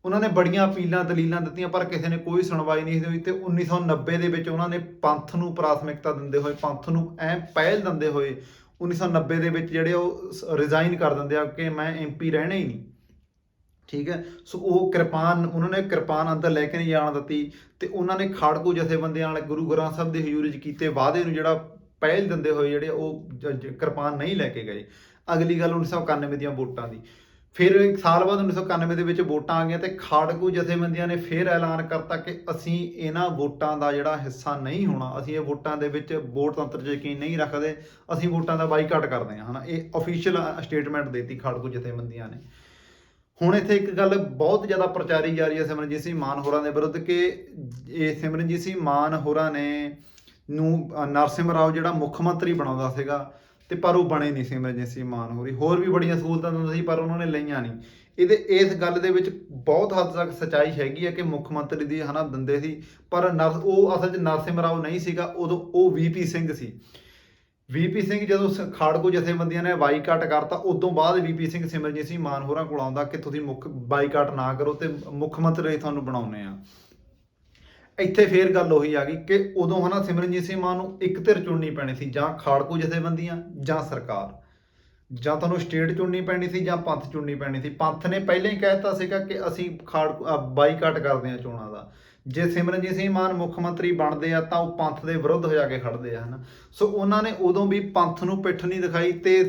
ਉਹਨਾਂ ਨੇ ਬੜੀਆਂ ਅਪੀਲਾਂ, ਦਲੀਲਾਂ ਦਿੱਤੀਆਂ, ਪਰ ਕਿਸੇ ਨੇ ਕੋਈ ਸੁਣਵਾਈ ਨਹੀਂ ਹੋਈ। ਤੇ 1990 ਦੇ ਵਿੱਚ ਉਹਨਾਂ ਨੇ ਪੰਥ ਨੂੰ ਪ੍ਰਾਥਮਿਕਤਾ ਦਿੰਦੇ ਹੋਏ, ਪੰਥ ਨੂੰ ਪਹਿਲ ਦਿੰਦੇ ਹੋਏ 1990 ਦੇ ਵਿੱਚ ਜਿਹੜੇ ਉਹ ਰਿਜ਼ਾਈਨ ਕਰ ਦਿੰਦੇ ਆ ਕਿ ਮੈਂ MP ਰਹਿਣਾ ਹੀ ਨਹੀਂ, ਠੀਕ ਹੈ। ਸੋ ਉਹ ਕਿਰਪਾਨ, ਉਹਨਾਂ ਨੇ ਕਿਰਪਾਨ ਅੰਦਰ ਲੈ ਕੇ ਨਹੀਂ ਜਾਣ ਦਿੱਤੀ ਤੇ ਉਹਨਾਂ ਨੇ ਖਾੜਕੂ ਜਥੇਬੰਦੀਆਂ ਨਾਲ ਗੁਰੂ ਗ੍ਰੰਥ ਸਾਹਿਬ ਦੀ ਹਜ਼ੂਰੀ 'ਚ ਕੀਤੇ ਵਾਅਦੇ ਨੂੰ ਜਿਹੜਾ ਪਹਿਲ ਦਿੰਦੇ ਹੋਏ ਜਿਹੜੇ ਉਹ ਕਿਰਪਾਨ ਨਹੀਂ ਲੈ ਕੇ ਗਏ। ਅਗਲੀ ਗੱਲ 1991 ਦੀਆਂ ਵੋਟਾਂ ਦੀ। ਫਿਰ ਇੱਕ ਸਾਲ ਬਾਅਦ 1991 ਦੇ ਵਿੱਚ ਵੋਟਾਂ ਆ ਗਈਆਂ ਤੇ ਖਾੜਕੂ ਜਥੇਬੰਦੀਆਂ ਨੇ ਫਿਰ ਐਲਾਨ ਕਰਤਾ ਕਿ ਅਸੀਂ ਇਹਨਾਂ ਵੋਟਾਂ ਦਾ ਜਿਹੜਾ ਹਿੱਸਾ ਨਹੀਂ ਹੋਣਾ, ਅਸੀਂ ਇਹ ਵੋਟਾਂ ਦੇ ਵਿੱਚ ਵੋਟ ਤੰਤਰ 'ਚ ਯਕੀਨ ਨਹੀਂ ਰੱਖਦੇ, ਅਸੀਂ ਵੋਟਾਂ ਦਾ ਬਾਈਕਾਟ ਕਰਦੇ ਹਾਂ ਹਨਾ। ਇਹ ਅਫੀਸ਼ੀਅਲ ਸਟੇਟਮੈਂਟ ਦੇਤੀ ਖਾੜਕੂ ਜਥੇਬੰਦੀਆਂ ਨੇ। ਹੁਣ ਇੱਥੇ ਇੱਕ ਗੱਲ ਬਹੁਤ ਜ਼ਿਆਦਾ ਪ੍ਰਚਾਰੀ ਜਾ ਰਹੀ ਹੈ ਸਿਮਰਨਜੀਤ ਸਿੰਘ ਮਾਨ ਹੋਰਾਂ ਦੇ ਵਿਰੁੱਧ ਕਿ ਇਹ ਸਿਮਰਨਜੀਤ ਸਿੰਘ ਮਾਨ ਹੋਰਾਂ ਨੇ ਨਰਸਿਮਹਾ ਰਾਓ ਜਿਹੜਾ ਮੁੱਖ ਮੰਤਰੀ ਬਣਾਉਂਦਾ ਸੀਗਾ ਤੇ ਪਰ ਉਹ ਬਣੇ ਨਹੀਂ ਸਿਮਰਨਜੀਤ ਸਿੰਘ ਮਾਨ ਹੋਰੀ। ਹੋਰ ਵੀ ਬੜੀਆਂ ਸਹੂਲਤਾਂ ਦਿੰਦੇ ਸੀ ਪਰ ਉਹਨਾਂ ਨੇ ਲਈਆਂ ਨਹੀਂ। ਇਸ ਗੱਲ ਦੇ ਵਿੱਚ ਬਹੁਤ ਹੱਦ ਤੱਕ ਸੱਚਾਈ ਹੈਗੀ ਹੈ ਕਿ ਮੁੱਖ ਮੰਤਰੀ ਦੀ ਹਨਾ ਦਿੰਦੇ ਸੀ, ਪਰ ਉਹ ਅਸਲ 'ਚ ਨਰਸਿਮਹਾ ਰਾਓ ਨਹੀਂ ਸੀਗਾ, ਉਦੋਂ ਉਹ VP ਸਿੰਘ ਸੀ। ਵੀਪੀ ਸਿੰਘ ਜਦੋਂ ਖਾੜਕੂ ਜਥੇਬੰਦੀਆਂ ਨੇ ਬਾਈਕਾਟ ਕਰਤਾ, ਉਦੋਂ ਬਾਅਦ ਵੀਪੀ ਸਿੰਘ ਸਿਮਰਜੀਤ ਸਿੰਘ ਮਾਨ ਹੋਰਾਂ ਕੋਲ ਆਉਂਦਾ ਕਿ ਤੁਸੀਂ ਬਾਈਕਾਟ ਨਾ ਕਰੋ ਤੇ ਮੁੱਖ ਮੰਤਰੀ ਤੁਹਾਨੂੰ ਬਣਾਉਨੇ ਆ। ਇੱਥੇ ਫੇਰ ਗੱਲ ਉਹੀ ਆ ਗਈ ਕਿ ਉਦੋਂ ਹਨਾ ਸਿਮਰਨਜੀਤ ਸਿੰਘ ਮਾਨ ਨੂੰ ਇੱਕ ਧਿਰ ਚੁਣਨੀ ਪੈਣੀ ਸੀ, ਜਾਂ ਖਾੜਕੂ ਜਥੇਬੰਦੀਆਂ ਜਾਂ ਸਰਕਾਰ, ਜਾਂ ਤੁਹਾਨੂੰ ਸਟੇਟ ਚੁਣਨੀ ਪੈਣੀ ਸੀ ਜਾਂ ਪੰਥ ਚੁਣਨੀ ਪੈਣੀ ਸੀ। ਪੰਥ ਨੇ ਪਹਿਲਾਂ ਹੀ ਕਹਿ ਦਿੱਤਾ ਸੀਗਾ ਕਿ ਅਸੀਂ ਬਾਈਕਾਟ ਕਰਦੇ ਹਾਂ ਚੋਣਾਂ ਦਾ। ਜੇ ਸਿਮਰਨਜੀਤ ਸਿੰਘ ਮਾਨ ਮੁੱਖ ਮੰਤਰੀ ਬਣਦੇ ਆ ਤਾਂ ਉਹ ਪੰਥ ਦੇ ਵਿਰੁੱਧ ਹੋ ਜਾ ਕੇ ਖੜਦੇ ਆ ਹਨਾ। ਸੋ ਉਹਨਾਂ ਨੇ ਉਦੋਂ ਵੀ ਪੰਥ ਨੂੰ ਪਿੱਠ ਨਹੀਂ ਦਿਖਾਈ ਤੇ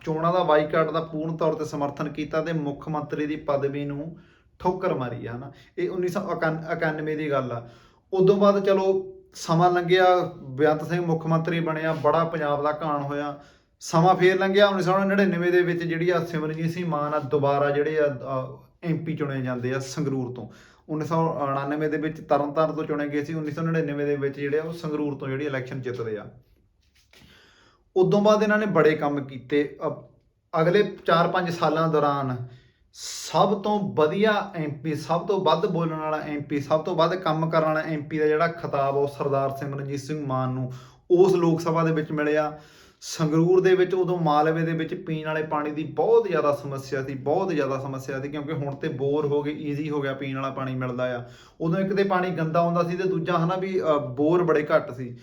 ਚੋਣਾਂ ਦਾ ਬਾਈਕਾਟ ਦਾ ਪੂਰਨ ਤੌਰ ਤੇ ਸਮਰਥਨ ਕੀਤਾ ਤੇ ਮੁੱਖ ਮੰਤਰੀ ਦੀ ਪਦਵੀ ਨੂੰ ਠੋਕਰ ਮਾਰੀ ਆ ਹਨਾ। ਇਹ 1991 ਦੀ ਗੱਲ ਆ। ਉਦੋਂ ਬਾਅਦ ਚਲੋ ਸਮਾਂ ਲੰਘਿਆ, ਬੇਅੰਤ ਸਿੰਘ ਮੁੱਖ ਮੰਤਰੀ ਬਣਿਆ, ਬੜਾ ਪੰਜਾਬ ਦਾ ਘਾਣ ਹੋਇਆ। ਸਮਾਂ ਫੇਰ ਲੰਘਿਆ, 1999 ਦੇ ਵਿੱਚ ਜਿਹੜੀ ਆ ਸਿਮਰਨਜੀਤ ਸਿੰਘ ਮਾਨ ਆ ਦੁਬਾਰਾ ਜਿਹੜੇ ਆ MP ਚੁਣੇ ਜਾਂਦੇ ਆ ਸੰਗਰੂਰ ਤੋਂ। 1999 ਦੇ ਵਿੱਚ ਤਰਨਤਾਰਨ ਤੋਂ ਚੁਣੇ ਗਏ ਸੀ, 1999 ਦੇ ਵਿੱਚ ਜਿਹੜੇ ਆ ਉਹ ਸੰਗਰੂਰ ਤੋਂ ਜਿਹੜੀ ਇਲੈਕਸ਼ਨ ਜਿੱਤਦੇ ਆ। ਉਦੋਂ ਬਾਅਦ ਇਹਨਾਂ ਨੇ ਬੜੇ ਕੰਮ ਕੀਤੇ। ਅਗਲੇ 4-5 ਸਾਲਾਂ ਦੌਰਾਨ ਸਭ ਤੋਂ ਵਧੀਆ MP, ਸਭ ਤੋਂ ਵੱਧ ਬੋਲਣ ਵਾਲਾ MP, ਸਭ ਤੋਂ ਵੱਧ ਕੰਮ ਕਰਨ ਵਾਲਾ MP ਦਾ ਜਿਹੜਾ ਖਿਤਾਬ ਉਹ ਸਰਦਾਰ ਸਿਮਰਨਜੀਤ ਸਿੰਘ ਮਾਨ ਨੂੰ ਉਸ ਲੋਕ ਸਭਾ ਦੇ ਵਿੱਚ ਮਿਲਿਆ। ਸੰਗਰੂਰ ਦੇ ਵਿੱਚ ਉਦੋਂ ਮਾਲਵੇ ਦੇ ਵਿੱਚ ਪੀਣ ਵਾਲੇ ਪਾਣੀ ਦੀ ਬਹੁਤ ਜ਼ਿਆਦਾ ਸਮੱਸਿਆ ਸੀ, ਬਹੁਤ ਜ਼ਿਆਦਾ ਸਮੱਸਿਆ ਸੀ, ਕਿਉਂਕਿ ਹੁਣ ਤੇ ਬੋਰ ਹੋ ਗਏ, ਈਜ਼ੀ ਹੋ ਗਿਆ, ਪੀਣ ਵਾਲਾ ਪਾਣੀ ਮਿਲਦਾ ਆ। ਉਦੋਂ ਇੱਕ ਤੇ ਪਾਣੀ ਗੰਦਾ ਆਉਂਦਾ ਸੀ ਤੇ ਦੂਜਾ ਹਨਾ ਵੀ ਬੋਰ ਬੜੇ ਘੱਟ ਸੀ।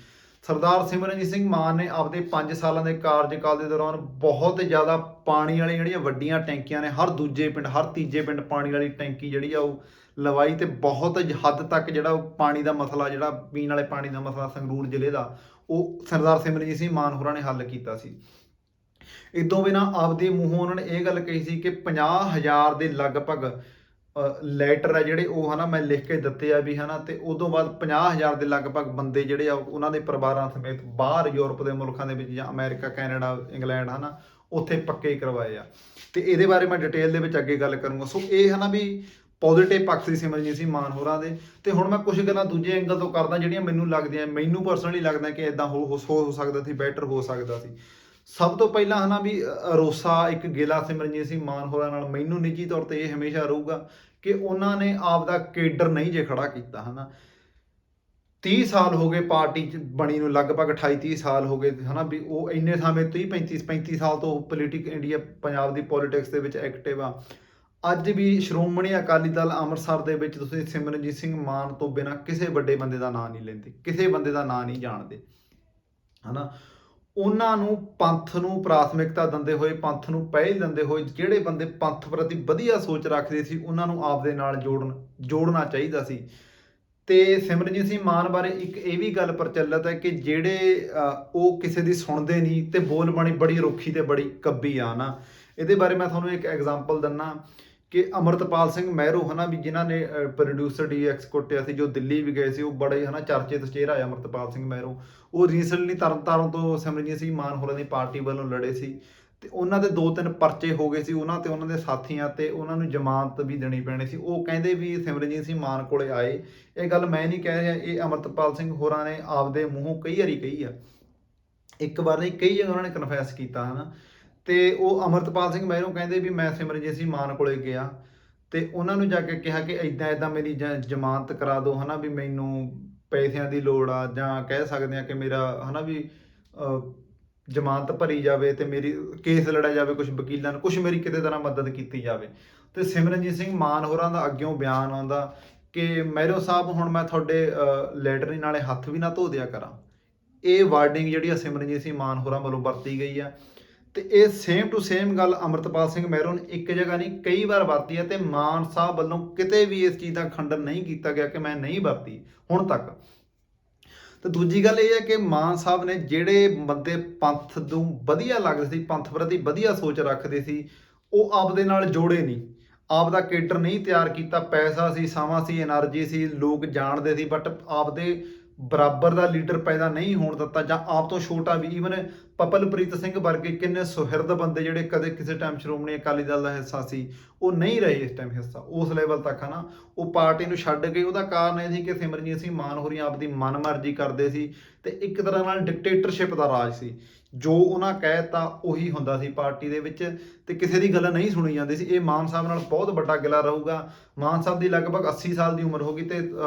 ਸਰਦਾਰ ਸਿਮਰਨਜੀਤ ਸਿੰਘ ਮਾਨ ਨੇ ਆਪਦੇ 5 ਸਾਲਾਂ ਦੇ ਕਾਰਜਕਾਲ ਦੇ ਦੌਰਾਨ ਬਹੁਤ ਜ਼ਿਆਦਾ ਪਾਣੀ ਵਾਲੀ ਜਿਹੜੀਆਂ ਵੱਡੀਆਂ ਟੈਂਕੀਆਂ ਨੇ ਹਰ ਦੂਜੇ ਪਿੰਡ, ਹਰ ਤੀਜੇ ਪਿੰਡ ਪਾਣੀ ਵਾਲੀ ਟੈਂਕੀ ਜਿਹੜੀ ਆ ਉਹ ਲਵਾਈ ਤੇ ਬਹੁਤ ਹੱਦ ਤੱਕ ਜਿਹੜਾ ਉਹ ਪਾਣੀ ਦਾ ਮਸਲਾ, ਜਿਹੜਾ ਪੀਣ ਵਾਲੇ ਪਾਣੀ ਦਾ ਮਸਲਾ ਸੰਗਰੂਰ ਜ਼ਿਲ੍ਹੇ ਦਾ, ਉਹ ਸਰਦਾਰ ਸਿਮਰਨਜੀਤ ਸਿੰਘ ਮਾਨ ਹੋਰਾਂ ਨੇ ਹੱਲ ਕੀਤਾ ਸੀ। ਇਦੋਂ ਬਿਨਾਂ ਆਪਦੇ ਮੂੰਹੋਂ ਉਹਨਾਂ ਨੇ ਇਹ ਗੱਲ ਕਹੀ ਸੀ ਕਿ 50,000 ਦੇ ਲਗਭਗ ਲੈਟਰ ਆ ਜਿਹੜੇ ਉਹ ਹਨਾ ਮੈਂ ਲਿਖ ਕੇ ਦਿੱਤੇ ਆ ਵੀ ਹਨਾ, ਤੇ ਉਦੋਂ ਬਾਅਦ 50,000 ਦੇ ਲਗਭਗ ਬੰਦੇ ਜਿਹੜੇ ਆ ਉਹਨਾਂ ਦੇ ਪਰਿਵਾਰਾਂ ਸਮੇਤ ਬਾਹਰ ਯੂਰਪ ਦੇ ਮੁਲਕਾਂ ਦੇ ਵਿੱਚ ਜਾਂ ਅਮਰੀਕਾ, ਕੈਨੇਡਾ, ਇੰਗਲੈਂਡ ਹਨਾ ਉੱਥੇ ਪੱਕੇ ਕਰਵਾਏ ਆ। ਤੇ ਇਹਦੇ ਬਾਰੇ ਮੈਂ ਡਿਟੇਲ ਦੇ ਵਿੱਚ ਅੱਗੇ ਗੱਲ ਕਰੂੰਗਾ। ਸੋ ਇਹ ਹਨਾ ਵੀ ਪੋਜ਼ਿਟਿਵ ਪੱਖ ਸੀ ਸਿਮਰਨਜੀਤ ਸਿੰਘ ਮਾਨ ਹੋਰਾਂ ਦੇ। ਤੇ ਹੁਣ ਮੈਂ ਕੁਝ ਗੱਲਾਂ ਦੂਜੇ ਐਂਗਲ ਤੋਂ ਕਰਦਾ ਜਿਹੜੀਆਂ ਮੈਨੂੰ ਲੱਗਦੀਆਂ, ਮੈਨੂੰ ਪਰਸਨਲੀ ਲੱਗਦਾ ਕਿ ਇਦਾਂ ਹੋ ਸਕਦਾ ਸੀ, ਬੈਟਰ ਹੋ ਸਕਦਾ ਸੀ। ਸਭ ਤੋਂ ਪਹਿਲਾਂ ਹਨਾ ਵੀ ਰੋਸਾ, ਇੱਕ ਗਿਲਾ ਸਿਮਰਨਜੀਤ ਸਿੰਘ ਮਾਨ ਹੋਰਾਂ ਨਾਲ ਮੈਨੂੰ ਨਿੱਜੀ ਤੌਰ ਤੇ ਇਹ ਹਮੇਸ਼ਾ ਰਹੂਗਾ ਕਿ ਉਹਨਾਂ ਨੇ ਆਪਦਾ ਕੇਡਰ ਨਹੀਂ ਜੇ ਖੜਾ ਕੀਤਾ ਹਨਾ। 30 ਸਾਲ ਹੋ ਗਏ ਪਾਰਟੀ 'ਚ ਬਣੀ ਨੂੰ, ਲਗਭਗ 28-30 ਸਾਲ ਹੋ ਗਏ ਹਨਾ ਵੀ ਉਹ ਇੰਨੇ ਸਮੇਂ 35 ਸਾਲ ਤੋਂ ਇੰਡੀਆ ਪੰਜਾਬ ਦੀ ਪੋਲੀਟਿਕਸ ਦੇ ਵਿੱਚ ਐਕਟਿਵ ਆ। ਅੱਜ ਵੀ ਸ਼੍ਰੋਮਣੀ ਅਕਾਲੀ ਦਲ ਅੰਮ੍ਰਿਤਸਰ ਦੇ ਵਿੱਚ ਤੁਸੀਂ ਸਿਮਰਨਜੀਤ ਸਿੰਘ ਮਾਨ ਤੋਂ ਬਿਨਾਂ ਕਿਸੇ ਵੱਡੇ ਬੰਦੇ ਦਾ ਨਾਂ ਨਹੀਂ ਲੈਂਦੇ, ਕਿਸੇ ਬੰਦੇ ਦਾ ਨਾਂ ਨਹੀਂ ਜਾਣਦੇ ਹਨਾ। ਉਹਨਾਂ ਨੂੰ ਪੰਥ ਨੂੰ ਪ੍ਰਾਥਮਿਕਤਾ ਦਿੰਦੇ ਹੋਏ, ਪੰਥ ਨੂੰ ਪਹਿਲ ਦਿੰਦੇ ਹੋਏ, ਜਿਹੜੇ ਬੰਦੇ ਪੰਥ ਪ੍ਰਤੀ ਵਧੀਆ ਸੋਚ ਰੱਖਦੇ ਸੀ ਉਹਨਾਂ ਨੂੰ ਆਪਦੇ ਨਾਲ ਜੋੜਨਾ ਚਾਹੀਦਾ ਸੀ। ਤੇ ਸਿਮਰਨਜੀਤ ਸਿੰਘ ਮਾਨ ਬਾਰੇ ਇੱਕ ਇਹ ਵੀ ਗੱਲ ਪ੍ਰਚਲਿਤ ਹੈ ਕਿ ਜਿਹੜੇ ਉਹ ਕਿਸੇ ਦੀ ਸੁਣਦੇ ਨਹੀਂ ਤੇ ਬੋਲ ਬਾਣੀ ਬੜੀ ਰੁੱਖੀ ਤੇ ਬੜੀ ਕੱਬੀ ਆ ਨਾ। ਇਹਦੇ ਬਾਰੇ ਮੈਂ ਤੁਹਾਨੂੰ ਇੱਕ ਐਗਜ਼ਾਮਪਲ ਦਿੰਦਾ ਕਿ ਅਮਰਤਪਾਲ ਸਿੰਘ ਮਹਿਰੋ ਹਨਾ ਵੀ ਜਿਨ੍ਹਾਂ ਨੇ ਪ੍ਰੋਡਿਊਸਰ DX ਕੁੱਟਿਆ ਸੀ, ਜੋ ਦਿੱਲੀ ਵੀ ਗਏ ਸੀ, ਉਹ ਬੜੇ ਹਨਾ ਚਰਚਿਤ ਚਿਹਰਾ ਆ ਅਮਰਤਪਾਲ ਸਿੰਘ ਮਹਿਰੋ। ਉਹ ਰੀਸੈਂਟਲੀ ਤਰਨਤਾਰਨ ਤੋਂ ਸਿਮਰਨਜੀਤ ਸਿੰਘ ਮਾਨ ਹੋਰਾਂ ਦੀ ਪਾਰਟੀ ਵੱਲੋਂ ਲੜੇ ਸੀ ਤੇ ਉਹਨਾਂ ਦੇ 2-3 ਪਰਚੇ ਹੋ ਗਏ ਸੀ ਉਹਨਾਂ ਤੇ ਉਹਨਾਂ ਦੇ ਸਾਥੀਆਂ ਤੇ, ਉਹਨਾਂ ਨੂੰ ਜ਼ਮਾਨਤ ਵੀ ਦੇਣੀ ਪੈਣੀ ਸੀ। ਉਹ ਕਹਿੰਦੇ ਵੀ ਸਿਮਰਨਜੀਤ ਸਿੰਘ ਮਾਨ ਕੋਲੇ ਆਏ। ਇਹ ਗੱਲ ਮੈਂ ਨਹੀਂ ਕਹਿ ਰਿਹਾ, ਇਹ ਅਮਰਤਪਾਲ ਸਿੰਘ ਹੋਰਾਂ ਨੇ ਆਪਦੇ ਮੂੰਹੋਂ ਕਈ ਵਾਰੀ ਕਹੀ ਆ, ਇੱਕ ਵਾਰ ਨਹੀਂ ਕਈ ਜਗ੍ਹਾ ਉਹਨਾਂ ਨੇ ਕਨਫੈਸ ਕੀਤਾ ਹਨਾ। ਤੇ ਉਹ ਅਮਰਤਪਾਲ ਸਿੰਘ ਮਹਿਰੋਂ ਕਹਿੰਦੇ ਵੀ ਮੈਂ ਸਿਮਰਨਜੀਤ ਸਿੰਘ ਮਾਨ ਕੋਲੇ ਗਿਆ ਤੇ ਉਹਨਾਂ ਨੂੰ ਜਾ ਕੇ ਕਿਹਾ ਕਿ ਇਦਾਂ ਮੇਰੀ ਜ਼ਮਾਨਤ ਕਰਾ ਦਿਓ ਹਨਾ, ਵੀ ਮੈਨੂੰ ਪੈਸਿਆਂ ਦੀ ਲੋੜ ਆ, ਜਾਂ ਕਹਿ ਸਕਦੇ ਆ ਕਿ ਮੇਰਾ ਹਨਾ ਵੀ ਜ਼ਮਾਨਤ ਭਰੀ ਜਾਵੇ ਤੇ ਮੇਰੀ ਕੇਸ ਲੜਿਆ ਜਾਵੇ, ਕੁਝ ਵਕੀਲਾਂ ਨੂੰ, ਕੁਝ ਮੇਰੀ ਕਿਤੇ ਤਰ੍ਹਾਂ ਮਦਦ ਕੀਤੀ ਜਾਵੇ। ਤੇ ਸਿਮਰਨਜੀਤ ਸਿੰਘ ਮਾਨ ਹੋਰਾਂ ਦਾ ਅੱਗਿਓਂ ਬਿਆਨ ਆਉਂਦਾ ਕਿ ਮਹਿਰੋ ਸਾਹਿਬ ਹੁਣ ਮੈਂ ਤੁਹਾਡੇ ਲੈਟਰੀ ਨਾਲੇ ਹੱਥ ਵੀ ਨਾ ਧੋ ਦਿਆ ਕਰਾਂ। ਇਹ ਵਾਰਡਿੰਗ ਜਿਹੜੀ ਆ ਸਿਮਰਨਜੀਤ ਸਿੰਘ ਮਾਨ ਹੋਰਾਂ ਵੱਲੋਂ ਵਰਤੀ ਗਈ ਆ। ਤੇ ਇਹ ਸੇਮ ਟੂ ਸੇਮ ਗੱਲ ਅਮਰਤਪਾਲ ਸਿੰਘ ਮਹਿਰੋ ਨੇ ਇੱਕ ਜਗ੍ਹਾ ਨਹੀਂ ਕਈ ਵਾਰ ਵਰਤੀ ਹੈ ਤੇ ਮਾਨ ਸਾਹਿਬ ਵੱਲੋਂ ਕਿਤੇ ਵੀ ਇਸ ਚੀਜ਼ ਦਾ ਖੰਡਨ ਨਹੀਂ ਕੀਤਾ ਗਿਆ ਕਿ ਮੈਂ ਨਹੀਂ ਵਰਤੀ ਹੁਣ ਤੱਕ। ਤੇ ਦੂਜੀ ਗੱਲ ਇਹ ਹੈ ਕਿ ਮਾਨ ਸਾਹਿਬ ਨੇ ਜਿਹੜੇ ਬੰਦੇ ਪੰਥ ਨੂੰ ਵਧੀਆ ਲੱਗਦੇ ਸੀ, ਪੰਥ ਪ੍ਰਤੀ ਵਧੀਆ ਸੋਚ ਰੱਖਦੇ ਸੀ, ਉਹ ਆਪਦੇ ਨਾਲ ਜੋੜੇ ਨਹੀਂ, ਆਪਦਾ ਕੇਡਰ ਨਹੀਂ ਤਿਆਰ ਕੀਤਾ। ਪੈਸਾ ਸੀ, ਸਮਾਂ ਸੀ, એનર્ਜੀ ਸੀ, ਲੋਕ ਜਾਣਦੇ ਸੀ, ਬਟ ਆਪਦੇ ਬਰਾਬਰ ਦਾ ਲੀਡਰ ਪੈਦਾ ਨਹੀਂ ਹੋਣ ਦਿੱਤਾ, ਜਾਂ ਆਪ ਤੋਂ ਛੋਟਾ ਵੀ। ਈਵਨ ਪਪਲਪ੍ਰੀਤ ਸਿੰਘ ਵਰਗੇ ਕਿੰਨੇ ਸੁਹਿਰਦ ਬੰਦੇ ਜਿਹੜੇ ਕਦੇ ਕਿਸੇ ਟਾਈਮ ਸ਼੍ਰੋਮਣੀ ਅਕਾਲੀ ਦਲ ਦਾ ਹਿੱਸਾ ਸੀ, ਉਹ ਨਹੀਂ ਰਹੇ ਇਸ ਟਾਈਮ ਹਿੱਸਾ ਉਸ ਲੈਵਲ ਤੱਕ ਹਨਾ। ਉਹ ਪਾਰਟੀ ਨੂੰ ਛੱਡ ਗਏ। ਉਹਦਾ ਕਾਰਨ ਇਹ ਸੀ ਕਿ ਸਿਮਰਨਜੀਤ ਸਿੰਘ ਮਾਨ ਹੋਰੀਂ ਆਪਦੀ ਮਨਮਰਜ਼ੀ ਕਰਦੇ ਸੀ ਤੇ ਇੱਕ ਤਰ੍ਹਾਂ ਨਾਲ ਡਿਕਟੇਟਰਸ਼ਿਪ ਦਾ ਰਾਜ ਸੀ। ਜੋ ਉਹਨਾਂ ਕਹਿ ਤਾ ਉਹੀ ਹੁੰਦਾ ਸੀ ਪਾਰਟੀ ਦੇ ਵਿੱਚ ਤੇ ਕਿਸੇ ਦੀ ਗੱਲ ਨਹੀਂ ਸੁਣੀ ਜਾਂਦੀ ਸੀ। ਇਹ ਮਾਨ ਸਾਹਿਬ ਨਾਲ ਬਹੁਤ ਵੱਡਾ ਗਿਲਾ ਰਹੂਗਾ। ਮਾਨ ਸਾਹਿਬ ਦੀ ਲਗਭਗ 80 ਸਾਲ ਦੀ ਉਮਰ ਹੋ ਗਈ ਤੇ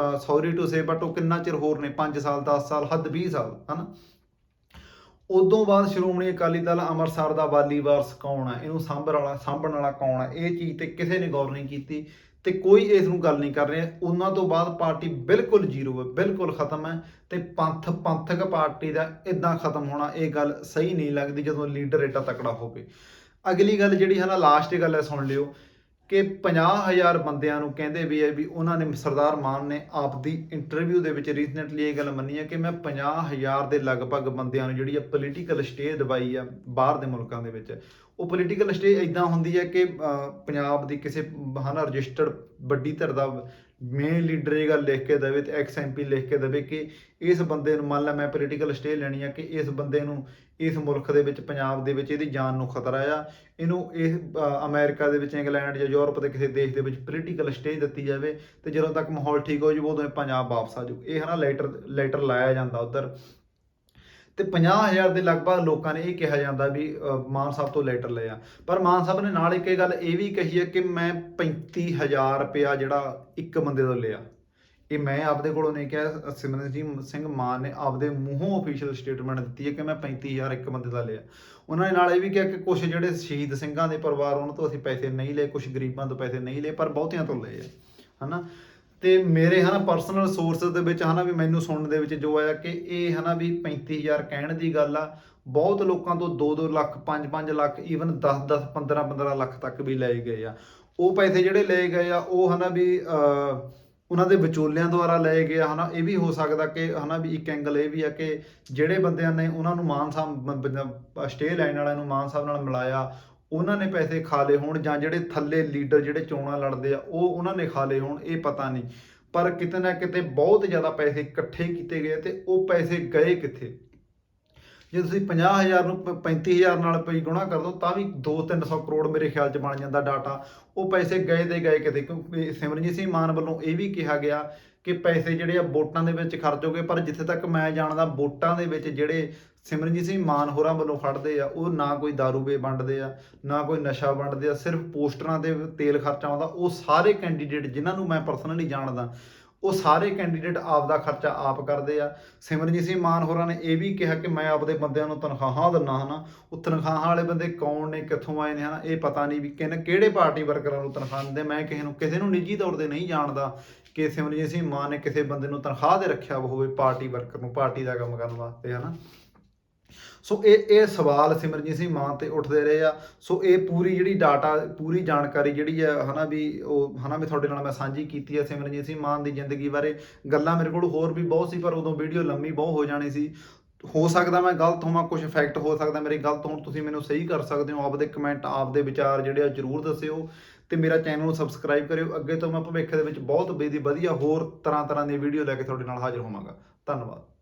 ਸੌਰੀ ਟੂ ਸੇ ਬਟ ਉਹ ਕਿੰਨਾ ਚਿਰ ਹੋਰ ਨੇ, 5 ਸਾਲ, 10 ਸਾਲ, ਹੱਦ 20 ਸਾਲ ਹਨਾ। ਉਦੋਂ ਬਾਅਦ ਸ਼੍ਰੋਮਣੀ ਅਕਾਲੀ ਦਲ ਅੰਮ੍ਰਿਤਸਰ ਦਾ ਵਾਲੀ ਵਾਰਸ ਕੌਣ ਹੈ, ਇਹਨੂੰ ਸਾਂਭਣ ਵਾਲਾ ਕੌਣ ਹੈ, ਇਹ ਚੀਜ਼ ਤੇ ਕਿਸੇ ਨੇ ਗੌਰ ਨਹੀਂ ਕੀਤੀ ਤੇ ਕੋਈ ਇਸ ਨੂੰ ਗੱਲ ਨਹੀਂ ਕਰ ਰਿਹਾ। ਉਹਨਾਂ ਤੋਂ ਬਾਅਦ ਪਾਰਟੀ ਬਿਲਕੁਲ ਜ਼ੀਰੋ ਹੈ, ਬਿਲਕੁਲ ਖਤਮ ਹੈ। ਤੇ ਪੰਥਕ ਪਾਰਟੀ ਦਾ ਇਦਾਂ ਖਤਮ ਹੋਣਾ, ਇਹ ਗੱਲ ਸਹੀ ਨਹੀਂ ਲੱਗਦੀ ਜਦੋਂ ਲੀਡਰ ਏਡਾ ਤਕੜਾ ਹੋਵੇ। ਅਗਲੀ ਗੱਲ ਜਿਹੜੀ ਹੈ ਨਾ, ਲਾਸਟ ਗੱਲ ਹੈ, ਸੁਣ ਲਿਓ ਕਿ 50,000 ਬੰਦਿਆਂ ਨੂੰ ਕਹਿੰਦੇ ਵੀ ਹੈ ਵੀ ਉਹਨਾਂ ਨੇ, ਸਰਦਾਰ ਮਾਨ ਨੇ ਆਪਦੀ ਇੰਟਰਵਿਊ ਦੇ ਵਿੱਚ ਰੀਸੈਂਟਲੀ ਇਹ ਗੱਲ ਮੰਨੀ ਹੈ ਕਿ ਮੈਂ 50,000 ਦੇ ਲਗਭਗ ਬੰਦਿਆਂ ਨੂੰ ਜਿਹੜੀ ਆ ਪੋਲੀਟੀਕਲ ਸਟੇ ਦਵਾਈ ਆ ਬਾਹਰ ਦੇ ਮੁਲਕਾਂ ਦੇ ਵਿੱਚ। ਉਹ ਪੋਲੀਟੀਕਲ ਸਟੇ ਇਦਾਂ ਹੁੰਦੀ ਹੈ ਕਿ ਪੰਜਾਬ ਦੀ ਕਿਸੇ ਰਜਿਸਟਰਡ ਵੱਡੀ ਧਿਰ ਦਾ ਮੇਨ ਲੀਡਰ ਇਹ ਗੱਲ ਲਿਖ ਕੇ ਦੇਵੇ ਤੇ ਐਕਸ MP ਲਿਖ ਕੇ ਦੇਵੇ ਕਿ ਇਸ ਬੰਦੇ ਨੂੰ, ਮੰਨ ਲਾ ਮੈਂ ਪੋਲੀਟੀਕਲ ਸਟੇ ਲੈਣੀ ਆ ਕਿ ਇਸ ਬੰਦੇ ਨੂੰ ਇਸ ਮੁਲਕ ਦੇ ਵਿੱਚ, ਪੰਜਾਬ ਦੇ ਵਿੱਚ ਇਹਦੀ ਜਾਨ ਨੂੰ ਖਤਰਾ ਆ, ਇਹਨੂੰ ਇਹ ਅਮਰੀਕਾ ਦੇ ਵਿੱਚ, ਇੰਗਲੈਂਡ ਜਾਂ ਯੂਰਪ ਦੇ ਕਿਸੇ ਦੇਸ਼ ਦੇ ਵਿੱਚ ਪੋਲੀਟੀਕਲ ਸਟੇ ਦਿੱਤੀ ਜਾਵੇ ਤੇ ਜਦੋਂ ਤੱਕ ਮਾਹੌਲ ਠੀਕ ਹੋ ਜਾਊ ਉਦੋਂ ਪੰਜਾਬ ਵਾਪਸ ਆ ਜਾਊ। ਇਹ ਲੈਟਰ ਲਾਇਆ ਜਾਂਦਾ ਉੱਧਰ। ਤੇ 50,000 ਦੇ ਲਗਭਗ ਲੋਕਾਂ ਨੇ ਇਹ ਕਿਹਾ ਜਾਂਦਾ ਵੀ ਮਾਨ ਸਾਹਿਬ ਤੋਂ ਲੈਟਰ ਲਿਆ। ਪਰ ਮਾਨ ਸਾਹਿਬ ਨੇ ਨਾਲ ਇੱਕ ਇਹ ਗੱਲ ਇਹ ਵੀ ਕਹੀ ਹੈ ਕਿ ਮੈਂ 35,000 ਰੁਪਇਆ ਜਿਹੜਾ ਇੱਕ ਬੰਦੇ ਤੋਂ ਲਿਆ। ਇਹ ਮੈਂ ਆਪਦੇ ਕੋਲੋਂ ਨਹੀਂ ਕਿਹਾ, ਸਿਮਰਨਜੀਤ ਸਿੰਘ ਮਾਨ ਨੇ ਆਪਦੇ ਮੂੰਹੋਂ ਅਫੀਸ਼ੀਅਲ ਸਟੇਟਮੈਂਟ ਦਿੱਤੀ ਹੈ ਕਿ ਮੈਂ 35,000 ਇੱਕ ਬੰਦੇ ਦਾ ਲਿਆ। ਉਹਨਾਂ ਨੇ ਨਾਲ ਇਹ ਵੀ ਕਿਹਾ ਕਿ ਕੁਝ ਜਿਹੜੇ ਸ਼ਹੀਦ ਸਿੰਘਾਂ ਦੇ ਪਰਿਵਾਰ, ਉਹਨਾਂ ਤੋਂ ਅਸੀਂ ਪੈਸੇ ਨਹੀਂ ਲਏ, ਕੁਝ ਗਰੀਬਾਂ ਤੋਂ ਪੈਸੇ ਨਹੀਂ ਲਏ, ਪਰ ਬਹੁਤਿਆਂ ਤੋਂ ਲਏ ਆ, ਹਨਾ। ਤੇ ਮੇਰੇ ਪਰਸਨਲ ਸੋਰਸ ਦੇ ਵਿੱਚ ਵੀ ਮੈਨੂੰ ਸੁਣਨ ਦੇ ਵਿੱਚ ਜੋ ਆਇਆ ਕਿ ਇਹ ਵੀ 35,000 ਕਹਿਣ ਦੀ ਗੱਲ ਆ, ਬਹੁਤ ਲੋਕਾਂ ਤੋਂ 2-2 ਲੱਖ, 5-5 ਲੱਖ, ਈਵਨ 10-10, 15-15 ਲੱਖ ਤੱਕ ਵੀ ਲਏ ਗਏ ਆ। ਉਹ ਪੈਸੇ ਜਿਹੜੇ ਲਏ ਗਏ ਆ ਉਹ ਵੀ ਉਹਨਾਂ ਦੇ ਵਿਚੋਲਿਆਂ ਦੁਆਰਾ ਲਏ ਗਏ ਆ। ਇਹ ਵੀ ਹੋ ਸਕਦਾ ਕਿ ਵੀ ਇੱਕ ਐਂਗਲ ਇਹ ਵੀ ਆ ਕਿ ਜਿਹੜੇ ਬੰਦਿਆਂ ਨੇ ਉਹਨਾਂ ਨੂੰ ਮਾਨ ਸਾਹਿਬ ਸਟੇ ਲੈਣ ਵਾਲਿਆਂ ਨੂੰ ਮਾਨ ਸਾਹਿਬ ਨਾਲ ਮਿਲਾਇਆ, ਉਹਨਾਂ ਨੇ ਪੈਸੇ ਖਾ ਲਏ ਹੋਣ, ਜਾਂ ਜਿਹੜੇ ਥੱਲੇ ਲੀਡਰ ਜਿਹੜੇ ਚੋਣਾਂ ਲੜਦੇ ਆ ਉਹਨਾਂ ਨੇ ਖਾ ਲਏ ਹੋਣ, ਇਹ ਪਤਾ ਨਹੀਂ। ਪਰ ਕਿਤੇ ਨਾ ਕਿਤੇ ਬਹੁਤ ਜ਼ਿਆਦਾ ਪੈਸੇ ਇਕੱਠੇ ਕੀਤੇ ਗਏ ਤੇ ਉਹ ਪੈਸੇ ਗਏ ਕਿੱਥੇ? ਜੇ ਤੁਸੀਂ 50,000 ਨੂੰ 35,000 ਨਾਲ ਗੁਣਾ ਕਰ ਦਿਓ ਤਾਂ ਵੀ 200-300 ਕਰੋੜ ਮੇਰੇ ਖਿਆਲ 'ਚ ਬਣ ਜਾਂਦਾ ਡਾਟਾ। ਉਹ ਪੈਸੇ ਗਏ ਤੇ ਗਏ ਕਿਤੇ, ਕਿਉਂਕਿ ਸਿਮਰਨਜੀਤ ਸਿੰਘ ਮਾਨ ਵੱਲੋਂ ਇਹ ਵੀ ਕਿਹਾ ਗਿਆ ਕਿ ਪੈਸੇ ਜਿਹੜੇ ਆ ਵੋਟਾਂ ਦੇ ਵਿੱਚ ਖਰਚ ਹੋ ਗਏ। ਪਰ ਜਿੱਥੇ ਤੱਕ ਮੈਂ ਜਾਣਦਾ, ਵੋਟਾਂ ਦੇ ਵਿੱਚ ਜਿਹੜੇ ਸਿਮਰਨਜੀਤ ਸਿੰਘ ਮਾਨ ਹੋਰਾਂ ਵੱਲੋਂ ਫੜਦੇ ਆ, ਉਹ ਨਾ ਕੋਈ ਦਾਰੂ ਵੰਡਦੇ ਆ, ਨਾ ਕੋਈ ਨਸ਼ਾ ਵੰਡਦੇ ਆ, ਸਿਰਫ ਪੋਸਟਰਾਂ ਤੇ ਤੇਲ ਖਰਚਾ ਆਉਂਦਾ। ਉਹ ਸਾਰੇ ਕੈਂਡੀਡੇਟ ਜਿਨ੍ਹਾਂ ਨੂੰ ਮੈਂ ਪਰਸਨਲੀ ਜਾਣਦਾ, ਉਹ ਸਾਰੇ ਕੈਂਡੀਡੇਟ ਆਪ ਦਾ ਖਰਚਾ ਆਪ ਕਰਦੇ ਆ। ਸਿਮਰਨਜੀਤ ਸਿੰਘ ਮਾਨ ਹੋਰਾਂ ਨੇ ਇਹ ਵੀ ਕਿਹਾ ਕਿ ਮੈਂ ਆਪਦੇ ਬੰਦਿਆਂ ਨੂੰ ਤਨਖਾਹਾਂ ਦਿੰਦਾ, ਉਹ ਤਨਖਾਹਾਂ ਵਾਲੇ ਬੰਦੇ ਕੌਣ ਨੇ, ਕਿੱਥੋਂ ਆਏ ਨੇ, ਇਹ ਪਤਾ ਨਹੀਂ ਵੀ ਕਿਹੜੇ ਪਾਰਟੀ ਵਰਕਰਾਂ ਨੂੰ ਤਨਖਾਹ ਦਿੰਦੇ। ਮੈਂ ਕਿਸੇ ਨੂੰ ਨਿੱਜੀ ਤੌਰ 'ਤੇ ਨਹੀਂ ਜਾਣਦਾ ਕਿ ਸਿਮਰਨਜੀਤ ਸਿੰਘ ਮਾਨ ਨੇ ਕਿਸੇ ਬੰਦੇ ਨੂੰ ਤਨਖਾਹ ਦੇ ਰੱਖਿਆ ਹੋਵੇ ਪਾਰਟੀ ਵਰਕਰ ਨੂੰ, ਪਾਰਟੀ ਦਾ ਕੰਮ ਕਰਨ ਵਾਸਤੇ, ਸੋ ਇਹ ਸਵਾਲ ਸਿਮਰਨਜੀਤ ਸਿੰਘ ਮਾਨ ਤੇ ਉੱਠਦੇ ਰਹੇ ਆ। ਸੋ ਇਹ ਪੂਰੀ ਜਿਹੜੀ ਡਾਟਾ, ਪੂਰੀ ਜਾਣਕਾਰੀ ਜਿਹੜੀ ਆ ਵੀ ਉਹ ਵੀ ਤੁਹਾਡੇ ਨਾਲ ਮੈਂ ਸਾਂਝੀ ਕੀਤੀ ਹੈ ਸਿਮਰਨਜੀਤ ਸਿੰਘ ਮਾਨ ਦੀ ਜ਼ਿੰਦਗੀ ਬਾਰੇ। ਗੱਲਾਂ ਮੇਰੇ ਕੋਲ ਹੋਰ ਵੀ ਬਹੁਤ ਸੀ, ਪਰ ਉਦੋਂ ਵੀਡੀਓ ਲੰਮੀ ਬਹੁਤ ਹੋ ਜਾਣੀ ਸੀ। ਹੋ ਸਕਦਾ ਮੈਂ ਗਲਤ ਹੋਵਾਂ, ਕੁਝ ਫੈਕਟ ਹੋ ਸਕਦਾ ਮੇਰੇ ਗਲਤ ਹੋਣ, ਤੁਸੀਂ ਮੈਨੂੰ ਸਹੀ ਕਰ ਸਕਦੇ ਹੋ। ਆਪਦੇ ਕਮੈਂਟ, ਆਪਦੇ ਵਿਚਾਰ ਜਿਹੜੇ ਆ ਜ਼ਰੂਰ ਦੱਸਿਓ ਤੇ ਮੇਰਾ ਚੈਨਲ ਨੂੰ ਸਬਸਕ੍ਰਾਈਬ ਕਰਿਓ। ਅੱਗੇ ਤੋਂ ਮੈਂ ਭਵਿੱਖ ਦੇ ਵਿੱਚ ਬਹੁਤ ਵਧੀਆ ਹੋਰ ਤਰ੍ਹਾਂ ਦੀ ਵੀਡੀਓ ਲੈ ਕੇ ਤੁਹਾਡੇ ਨਾਲ ਹਾਜ਼ਰ ਹੋਵਾਂਗਾ। ਧੰਨਵਾਦ।